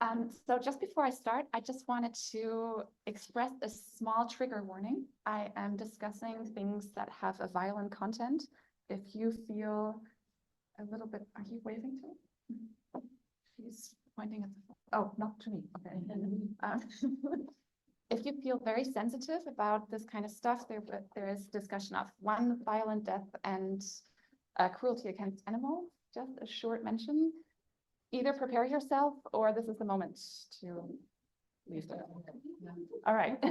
So just before I start, I just wanted to express a small trigger warning. I am discussing things that have a violent content. If you feel a little bit, are you waving to me? She's pointing at the phone. Oh, not to me. Okay. If you feel very sensitive about this kind of stuff, there is discussion of one violent death and cruelty against animals. Just a short mention. Either prepare yourself or this is the moment to leave the All right.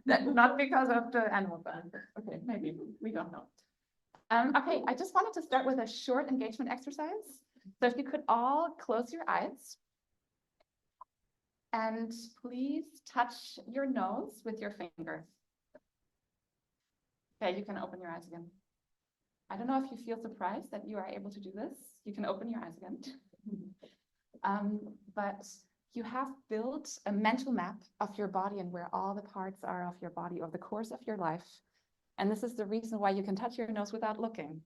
Not because of the animal ban. Okay, maybe. We don't know. Okay, I just wanted to start with a short engagement exercise. So if you could all close your eyes and please touch your nose with your fingers. Okay, you can open your eyes again. I don't know if you feel surprised that you are able to do this. You can open your eyes again. But you have built a mental map of your body and where all the parts are of your body over the course of your life. And this is the reason why you can touch your nose without looking.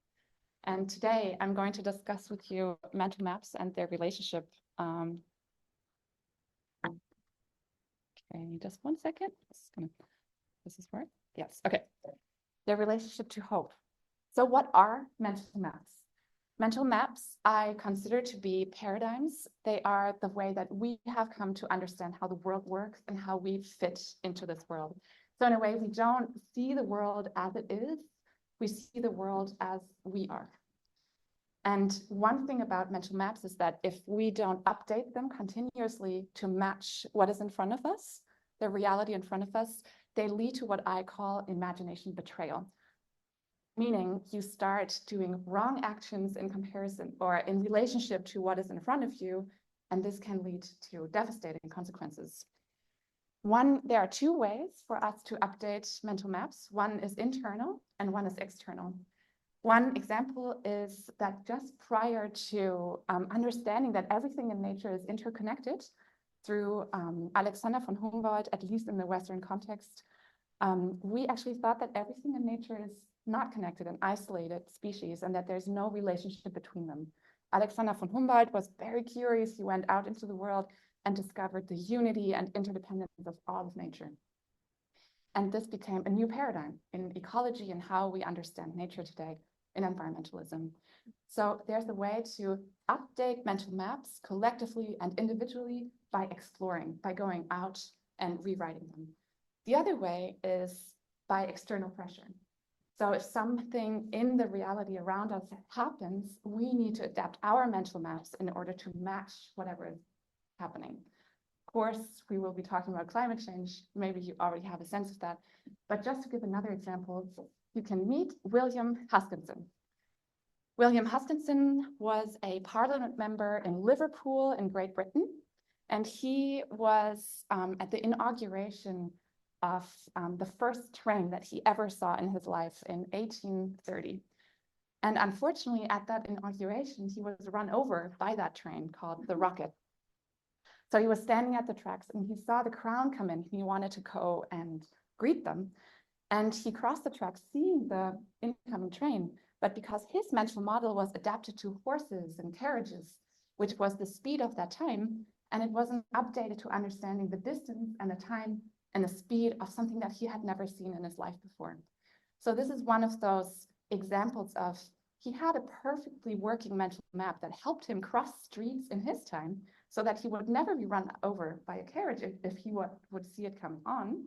And today I'm going to discuss with you mental maps and their relationship. Okay, just 1 second. Does this work? Yes, okay. Their relationship to hope. So what are mental maps? Mental maps I consider to be paradigms. They are the way that we have come to understand how the world works and how we fit into this world. So in a way, we don't see the world as it is, we see the world as we are. And one thing about mental maps is that if we don't update them continuously to match what is in front of us, the reality in front of us, they lead to what I call imagination betrayal. Meaning you start doing wrong actions in comparison or in relationship to what is in front of you, and this can lead to devastating consequences. There are two ways for us to update mental maps. One is internal and one is external. One example is that just prior to understanding that everything in nature is interconnected through Alexander von Humboldt, at least in the Western context, we actually thought that everything in nature is not connected and isolated species and that there's no relationship between them. Alexander von Humboldt was very curious. He went out into the world and discovered the unity and interdependence of all of nature. And this became a new paradigm in ecology and how we understand nature today in environmentalism. So there's a way to update mental maps collectively and individually by exploring, by going out and rewriting them. The other way is by external pressure. So if something in the reality around us happens, we need to adapt our mental maps in order to match whatever is happening. Of course, we will be talking about climate change. Maybe you already have a sense of that. But just to give another example, you can meet William Huskinson. William Huskinson was a parliament member in Liverpool in Great Britain. And he was at the inauguration of the first train that he ever saw in his life in 1830. And unfortunately, at that inauguration, he was run over by that train called the Rocket. So he was standing at the tracks and he saw the crown come in. He wanted to go and greet them. And he crossed the tracks seeing the incoming train. But because his mental model was adapted to horses and carriages, which was the speed of that time, and it wasn't updated to understanding the distance and the time and the speed of something that he had never seen in his life before. So this is one of those examples of he had a perfectly working mental map that helped him cross streets in his time so that he would never be run over by a carriage if he would see it coming on.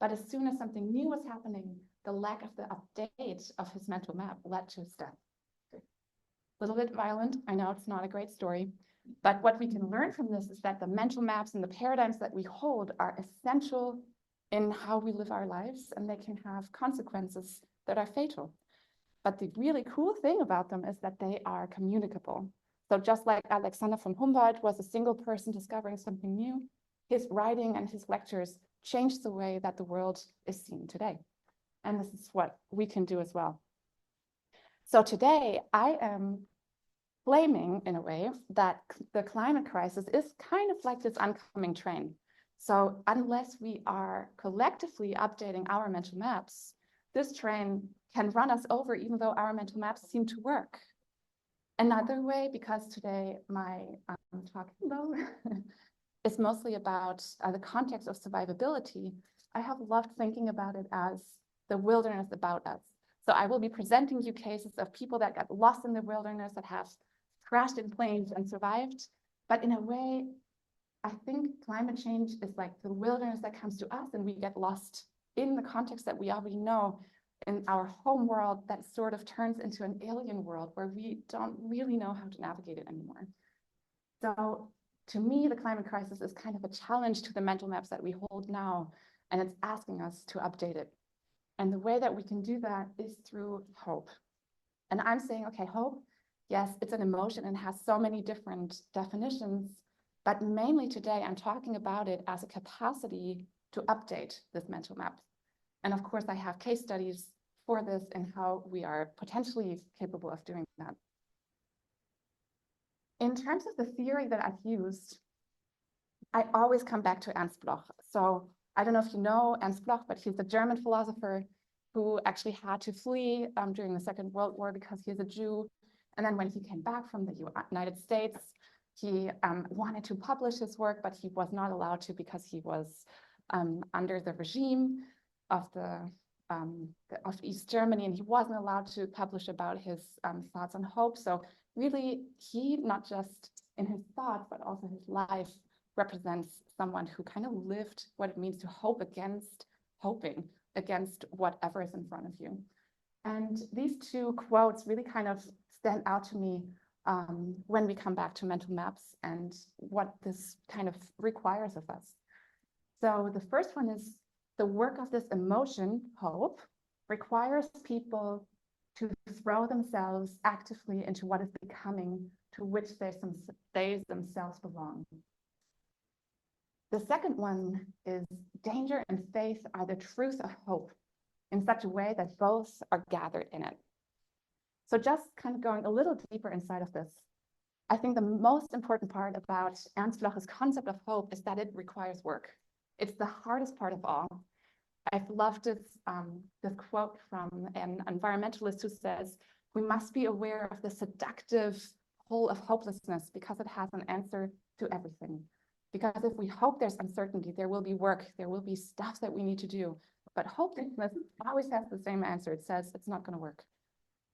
But as soon as something new was happening, the lack of the update of his mental map led to his death. A little bit violent, I know it's not a great story, but what we can learn from this is that the mental maps and the paradigms that we hold are essential in how we live our lives, and they can have consequences that are fatal. But the really cool thing about them is that they are communicable. So just like Alexander von Humboldt was a single person discovering something new, his writing and his lectures changed the way that the world is seen today. And this is what we can do as well. So today I am claiming in a way that the climate crisis is kind of like this oncoming train. So unless we are collectively updating our mental maps, this train can run us over even though our mental maps seem to work. Another way, because today my talking though is mostly about the context of survivability, I have loved thinking about it as the wilderness about us. So I will be presenting you cases of people that got lost in the wilderness, that have crashed in planes and survived. But in a way, I think climate change is like the wilderness that comes to us and we get lost in the context that we already know in our home world, that sort of turns into an alien world where we don't really know how to navigate it anymore. So to me, the climate crisis is kind of a challenge to the mental maps that we hold now, and it's asking us to update it. And the way that we can do that is through hope. And I'm saying, okay, hope, yes, it's an emotion and has so many different definitions, but mainly today I'm talking about it as a capacity to update this mental map. And of course, I have case studies for this and how we are potentially capable of doing that. In terms of the theory that I've used, I always come back to Ernst Bloch. So I don't know if you know Ernst Bloch, but he's a German philosopher who actually had to flee during the Second World War because he's a Jew. And then when he came back from the United States, he wanted to publish his work, but he was not allowed to because he was under the regime of of East Germany, and he wasn't allowed to publish about his thoughts on hope. So really, he, not just in his thoughts, but also his life, represents someone who kind of lived what it means to hope against hoping, against whatever is in front of you. And these two quotes really kind of stand out to me when we come back to mental maps and what this kind of requires of us. So the first one is, the work of this emotion, hope, requires people to throw themselves actively into what is becoming, to which they themselves belong. The second one is, danger and faith are the truth of hope in such a way that both are gathered in it. So just kind of going a little deeper inside of this, I think the most important part about Ernst Bloch's concept of hope is that it requires work. It's the hardest part of all. I've loved this quote from an environmentalist who says, we must be aware of the seductive hole of hopelessness because it has an answer to everything. Because if we hope there's uncertainty, there will be work, there will be stuff that we need to do. But hopelessness always has the same answer. It says it's not going to work.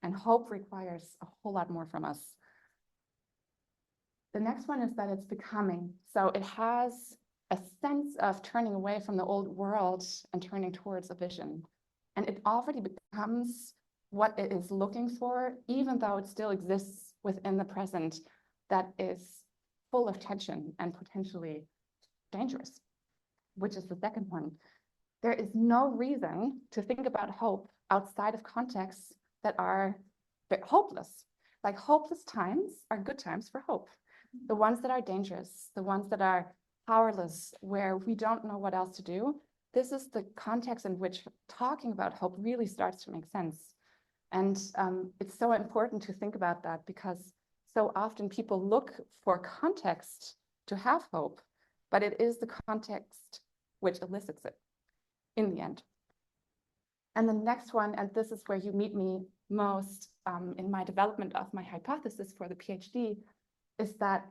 And hope requires a whole lot more from us. The next one is that it's becoming. So it has a sense of turning away from the old world and turning towards a vision. And it already becomes what it is looking for, even though it still exists within the present that is full of tension and potentially dangerous, which is the second one. There is no reason to think about hope outside of contexts that are hopeless. Like, hopeless times are good times for hope. The ones that are dangerous, the ones that are powerless, where we don't know what else to do, this is the context in which talking about hope really starts to make sense. And it's so important to think about that, because so often people look for context to have hope, but it is the context which elicits it in the end. And the next one, and this is where you meet me most in my development of my hypothesis for the PhD, is that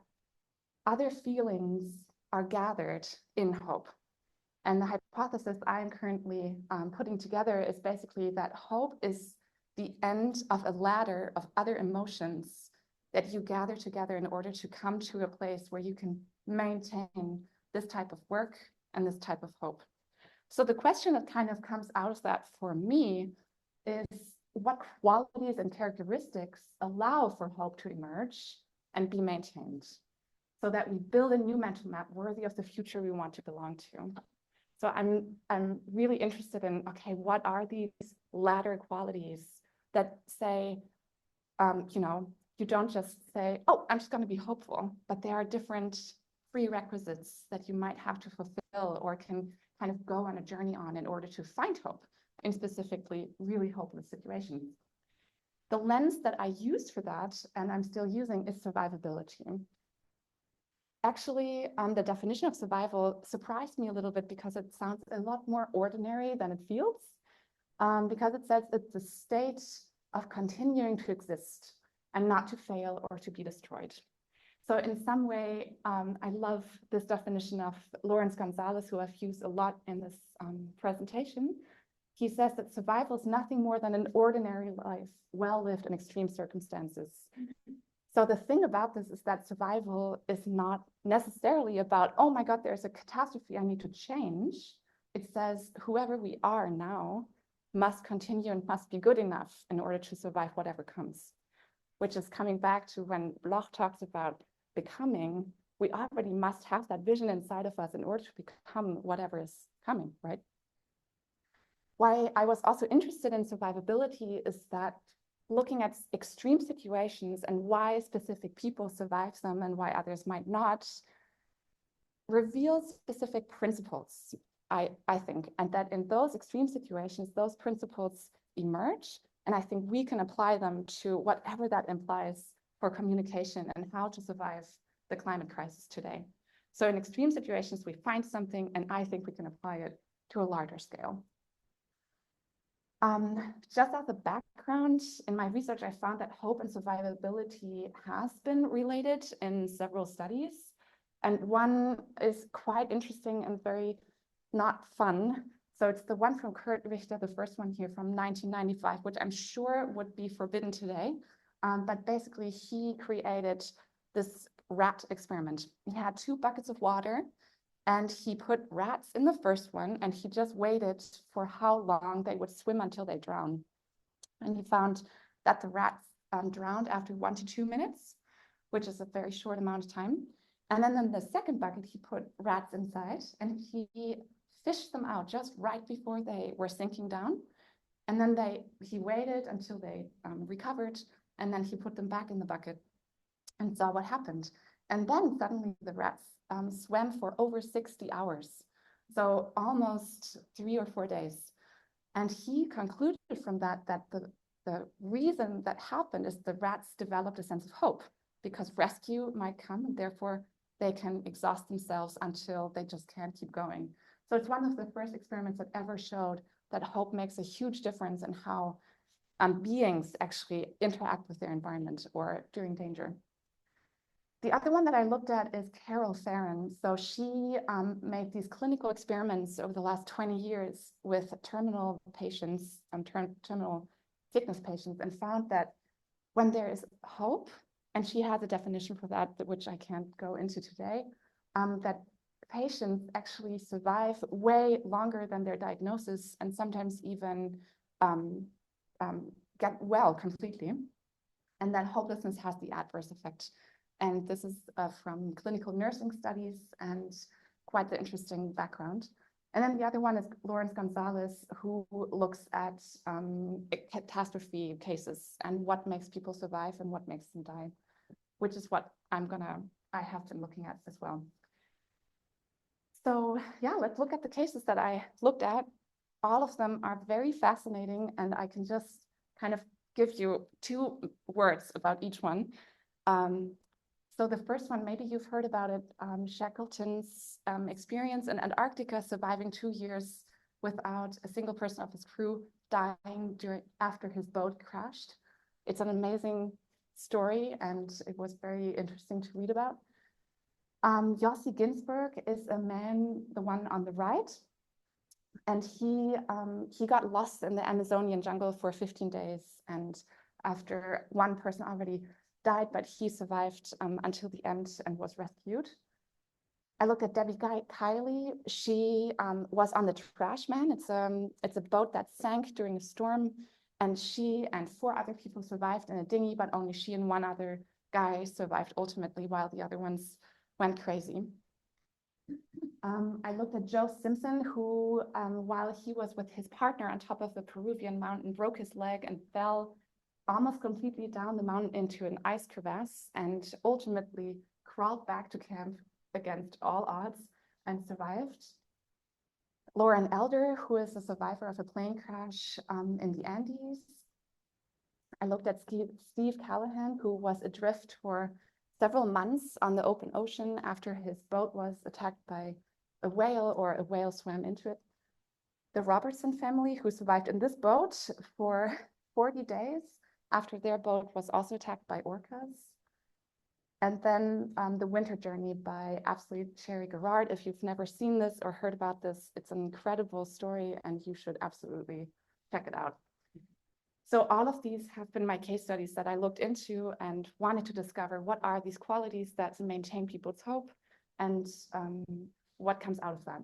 other feelings are gathered in hope. And the hypothesis I'm currently putting together is basically that hope is the end of a ladder of other emotions that you gather together in order to come to a place where you can maintain this type of work and this type of hope. So the question that kind of comes out of that for me is, what qualities and characteristics allow for hope to emerge and be maintained, so that we build a new mental map worthy of the future we want to belong to. So I'm really interested in, okay, what are these ladder qualities that say, you don't just say, oh, I'm just going to be hopeful, but there are different prerequisites that you might have to fulfill or can kind of go on a journey on in order to find hope in specifically really hopeless situations. The lens that I used for that, and I'm still using, is survivability. Actually, the definition of survival surprised me a little bit because it sounds a lot more ordinary than it feels, because it says it's the state of continuing to exist. and not to fail or to be destroyed. So in some way, I love this definition of Lawrence Gonzalez, who I've used a lot in this presentation. He says that survival is nothing more than an ordinary life, well lived in extreme circumstances. So the thing about this is that survival is not necessarily about, oh my God, there's a catastrophe, I need to change. It says whoever we are now must continue and must be good enough in order to survive whatever comes, which is coming back to when Bloch talks about becoming, we already must have that vision inside of us in order to become whatever is coming, right? Why I was also interested in survivability is that looking at extreme situations and why specific people survive them and why others might not reveals specific principles, I think, and that in those extreme situations, those principles emerge, and I think we can apply them to whatever that implies for communication and how to survive the climate crisis today. So in extreme situations, we find something, and I think we can apply it to a larger scale. Just as a background, in my research, I found that hope and survivability has been related in several studies. And one is quite interesting and very not fun. So it's the one from Kurt Richter, the first one here from 1995, which I'm sure would be forbidden today. But basically, he created this rat experiment. He had 2 buckets of water, and he put rats in the first one, and he just waited for how long they would swim until they drown. And he found that the rats drowned after 1 to 2 minutes, which is a very short amount of time. And then in the second bucket, he put rats inside, and he fished them out just right before they were sinking down. And then he waited until they recovered, and then he put them back in the bucket and saw what happened. And then suddenly the rats swam for over 60 hours, so almost 3 or 4 days. And he concluded from that that the reason that happened is the rats developed a sense of hope, because rescue might come, and therefore they can exhaust themselves until they just can't keep going. So it's one of the first experiments that ever showed that hope makes a huge difference in how beings actually interact with their environment or during danger. The other one that I looked at is Carol Farren. So she made these clinical experiments over the last 20 years with terminal patients, terminal sickness patients, and found that when there is hope, and she has a definition for that, which I can't go into today, that patients actually survive way longer than their diagnosis, and sometimes even get well completely. And that hopelessness has the adverse effect. And this is from clinical nursing studies and quite the interesting background. And then the other one is Lawrence Gonzalez, who looks at catastrophe cases and what makes people survive and what makes them die, which is what I have been looking at as well. So yeah, let's look at the cases that I looked at. All of them are very fascinating, and I can just kind of give you 2 words about each one. So the first one, maybe you've heard about it, Shackleton's experience in Antarctica, surviving 2 years without a single person of his crew dying after his boat crashed. It's an amazing story, and it was very interesting to read about. Yossi Ginsberg is a man, the one on the right, and he got lost in the Amazonian jungle for 15 days, and after one person already died, but he survived until the end and was rescued. I looked at Debbie Kiley. She was on the Trash Man. It's a boat that sank during a storm, and she and 4 other people survived in a dinghy, but only she and 1 other guy survived ultimately, while the other ones went crazy. I looked at Joe Simpson, who, while he was with his partner on top of a Peruvian mountain, broke his leg and fell almost completely down the mountain into an ice crevasse, and ultimately crawled back to camp against all odds and survived. Lauren Elder, who is a survivor of a plane crash in the Andes. I looked at Steve Callahan, who was adrift for several months on the open ocean after his boat was attacked by a whale, or a whale swam into it. The Robertson family, who survived in this boat for 40 days, after their boat was also attacked by orcas. And then The Winter Journey by absolutely Cherry Garrard. If you've never seen this or heard about this, it's an incredible story and you should absolutely check it out. So all of these have been my case studies that I looked into and wanted to discover what are these qualities that maintain people's hope and what comes out of that.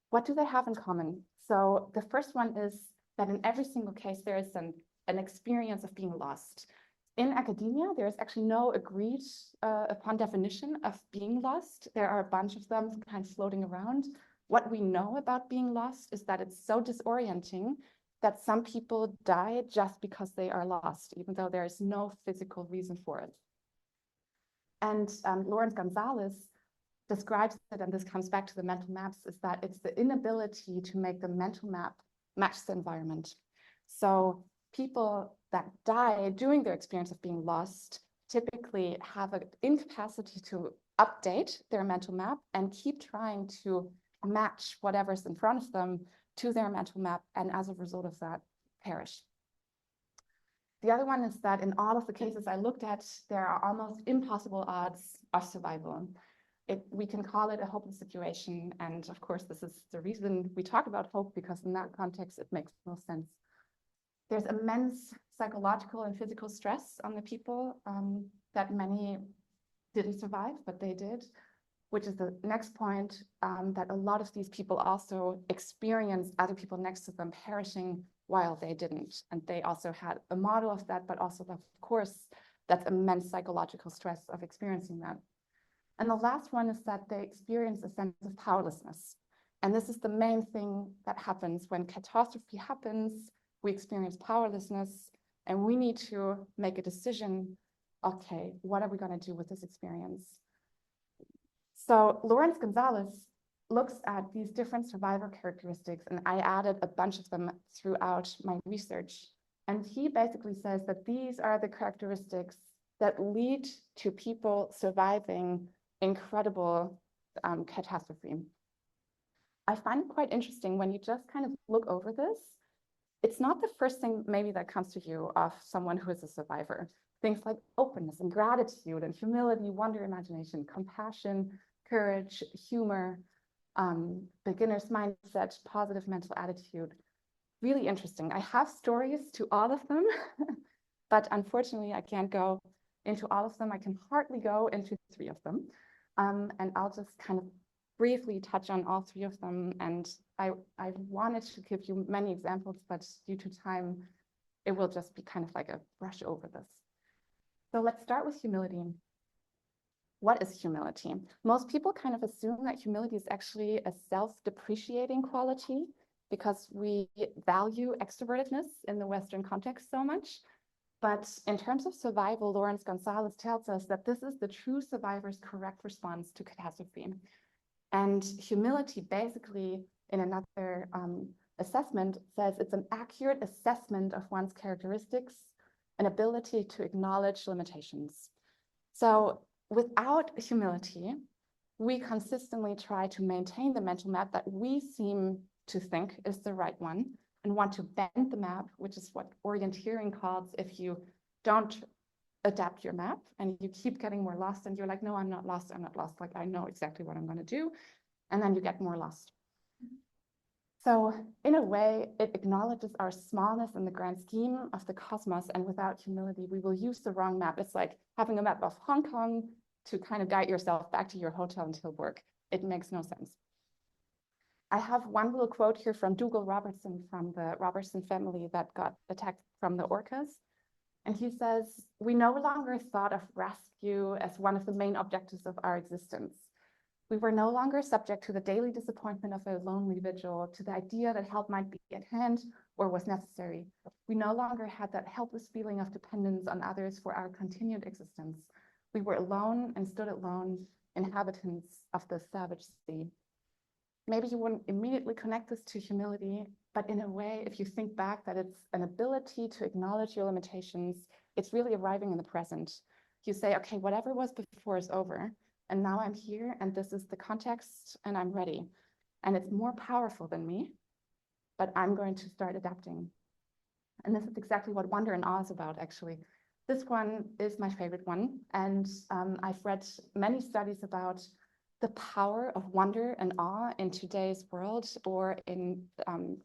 What do they have in common? So the first one is that in every single case, there is an experience of being lost. In academia, there is actually no agreed upon definition of being lost. There are a bunch of them kind of floating around. What we know about being lost is that it's so disorienting that some people die just because they are lost, even though there is no physical reason for it. And Lawrence Gonzalez describes it, and this comes back to the mental maps, is that it's the inability to make the mental map match the environment. So people that die during their experience of being lost typically have an incapacity to update their mental map and keep trying to match whatever's in front of them to their mental map, and as a result of that, perish. The other one is that in all of the cases I looked at, there are almost impossible odds of survival. We can call it a hopeless situation, and of course this is the reason we talk about hope, because in that context it makes no sense. There's immense psychological and physical stress on the people that many didn't survive, but they did, which is the next point, that a lot of these people also experienced other people next to them perishing while they didn't. And they also had a model of that, but also, of course, that's immense psychological stress of experiencing that. And the last one is that they experience a sense of powerlessness. And this is the main thing that happens when catastrophe happens. We experience powerlessness, and we need to make a decision. Okay, what are we going to do with this experience? So Lawrence Gonzalez looks at these different survivor characteristics, and I added a bunch of them throughout my research. And he basically says that these are the characteristics that lead to people surviving incredible catastrophe. I find it quite interesting when you just kind of look over this. It's not the first thing maybe that comes to you of someone who is a survivor. Things like openness and gratitude and humility, wonder, imagination, compassion, courage, humor, beginner's mindset, positive mental attitude. Really interesting. I have stories to all of them, but unfortunately I can't go into all of them. I can hardly go into 3 of them. And I'll just kind of briefly touch on all 3 of them. And I wanted to give you many examples, but due to time, it will just be kind of like a brush over this. So let's start with humility. What is humility? Most people kind of assume that humility is actually a self-depreciating quality because we value extrovertedness in the Western context so much. But in terms of survival, Lawrence Gonzalez tells us that this is the true survivor's correct response to catastrophe. And humility basically, in another assessment, says it's an accurate assessment of one's characteristics, an ability to acknowledge limitations. So without humility, we consistently try to maintain the mental map that we seem to think is the right one and want to bend the map, which is what orienteering calls if you don't adapt your map and you keep getting more lost and you're like, no, I'm not lost, like I know exactly what I'm going to do. And then you get more lost. So in a way, it acknowledges our smallness in the grand scheme of the cosmos, and without humility, we will use the wrong map. It's like having a map of Hong Kong to kind of guide yourself back to your hotel in Tilburg. It makes no sense. I have one little quote here from Dougal Robertson from the Robertson family that got attacked from the orcas. And he says, "We no longer thought of rescue as one of the main objectives of our existence. We were no longer subject to the daily disappointment of a lonely vigil, to the idea that help might be at hand or was necessary. We no longer had that helpless feeling of dependence on others for our continued existence. We were alone and stood alone, inhabitants of the savage sea." Maybe you wouldn't immediately connect this to humility, but in a way, if you think back that it's an ability to acknowledge your limitations, it's really arriving in the present. You say, okay, whatever was before is over. And now I'm here, and this is the context, and I'm ready. And it's more powerful than me, but I'm going to start adapting. And this is exactly what wonder and awe is about, actually. This one is my favorite one. And I've read many studies about the power of wonder and awe in today's world or in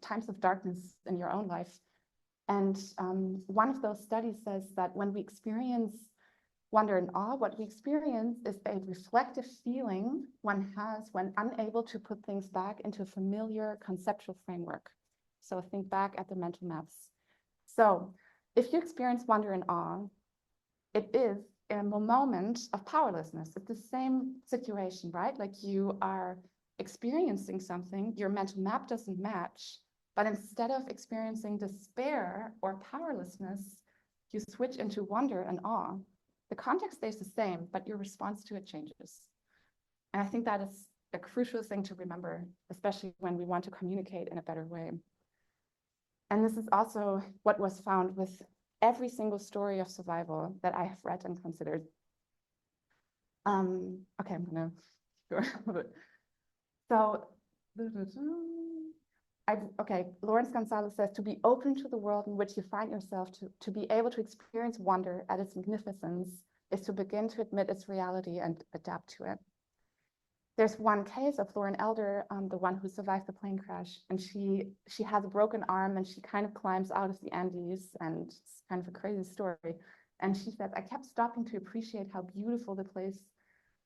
times of darkness in your own life. And one of those studies says that when we experience wonder and awe, what we experience is a reflective feeling one has when unable to put things back into a familiar conceptual framework. So think back at the mental maps. So if you experience wonder and awe, it is a moment of powerlessness. It's the same situation, right? Like you are experiencing something, your mental map doesn't match, but instead of experiencing despair or powerlessness, you switch into wonder and awe. The context stays the same, but your response to it changes. And I think that is a crucial thing to remember, especially when we want to communicate in a better way. And this is also what was found with every single story of survival that I have read and considered. Okay, I'm gonna go a bit. So, Lawrence Gonzalez says, to be open to the world in which you find yourself, to be able to experience wonder at its magnificence is to begin to admit its reality and adapt to it. There's one case of Lauren Elder, the one who survived the plane crash, and she has a broken arm and she kind of climbs out of the Andes, and it's kind of a crazy story. And she says, I kept stopping to appreciate how beautiful the place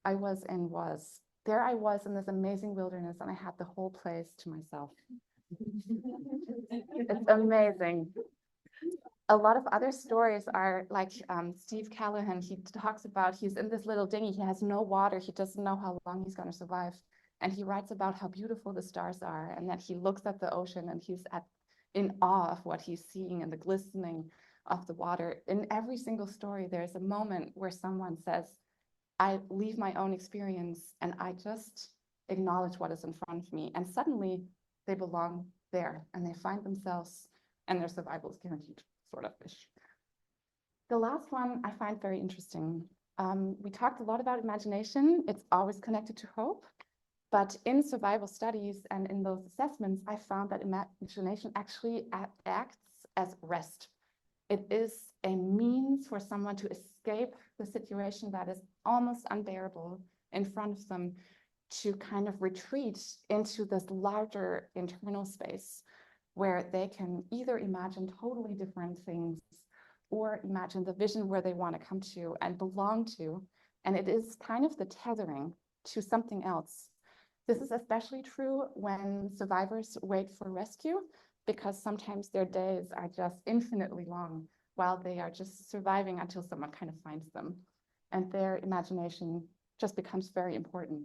I was in was. There I was in this amazing wilderness and I had the whole place to myself. It's amazing. A lot of other stories are like Steve Callahan. He talks about he's in this little dinghy. He has no water. He doesn't know how long he's going to survive. And he writes about how beautiful the stars are and that he looks at the ocean and he's in awe of what he's seeing and the glistening of the water. In every single story, there's a moment where someone says, I leave my own experience and I just acknowledge what is in front of me. And suddenly they belong there and they find themselves and their survival is guaranteed, sort of ish. The last one I find very interesting. We talked a lot about imagination. It's always connected to hope. But in survival studies and in those assessments, I found that imagination actually acts as rest. It is a means for someone to escape the situation that is almost unbearable in front of them, to kind of retreat into this larger internal space where they can either imagine totally different things or imagine the vision where they want to come to and belong to. And it is kind of the tethering to something else. This is especially true when survivors wait for rescue, because sometimes their days are just infinitely long while they are just surviving until someone kind of finds them. And their imagination just becomes very important.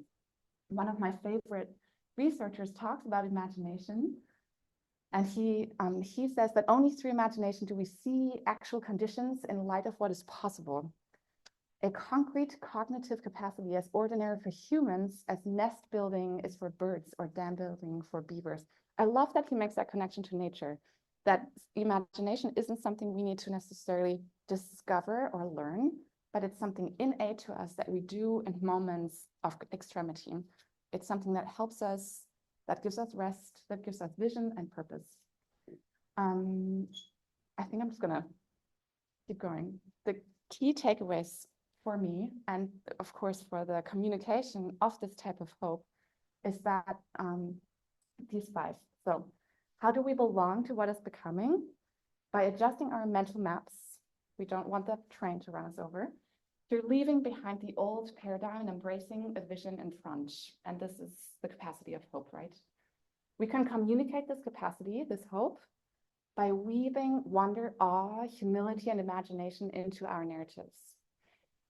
One of my favorite researchers talks about imagination, and he says that only through imagination do we see actual conditions in light of what is possible. A concrete cognitive capacity as ordinary for humans as nest building is for birds or dam building for beavers. I love that he makes that connection to nature, that imagination isn't something we need to necessarily discover or learn, but it's something innate to us that we do in moments of extremity. It's something that helps us, that gives us rest, that gives us vision and purpose. I think I'm just gonna keep going. The key takeaways for me, and of course for the communication of this type of hope, is that these 5. So how do we belong to what is becoming? By adjusting our mental maps. We don't want the train to run us over. You're leaving behind the old paradigm and embracing a vision in front. And this is the capacity of hope, right? We can communicate this capacity, this hope, by weaving wonder, awe, humility, and imagination into our narratives.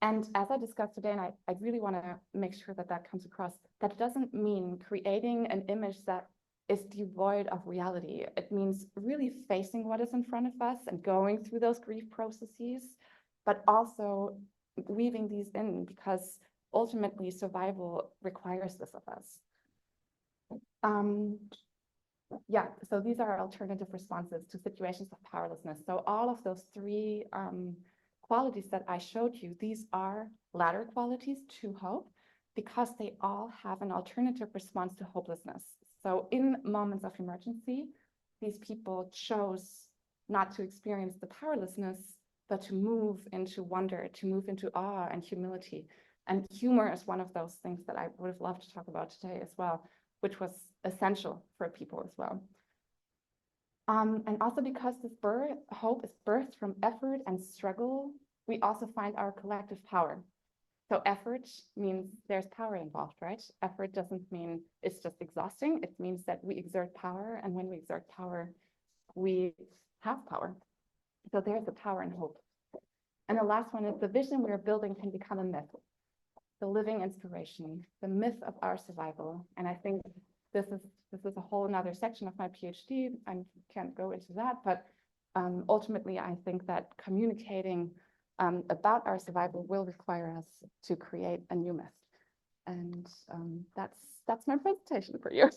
And as I discussed today, and I really want to make sure that that comes across, that doesn't mean creating an image that is devoid of reality. It means really facing what is in front of us and going through those grief processes, but also weaving these in, because ultimately survival requires this of us. Yeah, so these are alternative responses to situations of powerlessness. So all of those 3 qualities that I showed you, these are ladder qualities to hope, because they all have an alternative response to hopelessness. So in moments of emergency, these people chose not to experience the powerlessness, but to move into wonder, to move into awe and humility. And humor is one of those things that I would have loved to talk about today as well, which was essential for people as well. And also because this hope is birthed from effort and struggle, we also find our collective power. So effort means there's power involved, right? Effort doesn't mean it's just exhausting. It means that we exert power, and when we exert power, we have power. So there's the power and hope. And the last one is the vision we are building can become a myth, the living inspiration, the myth of our survival. And I think this is a whole another section of my PhD. I can't go into that, but ultimately, I think that communicating about our survival will require us to create a new myth. And that's my presentation for you.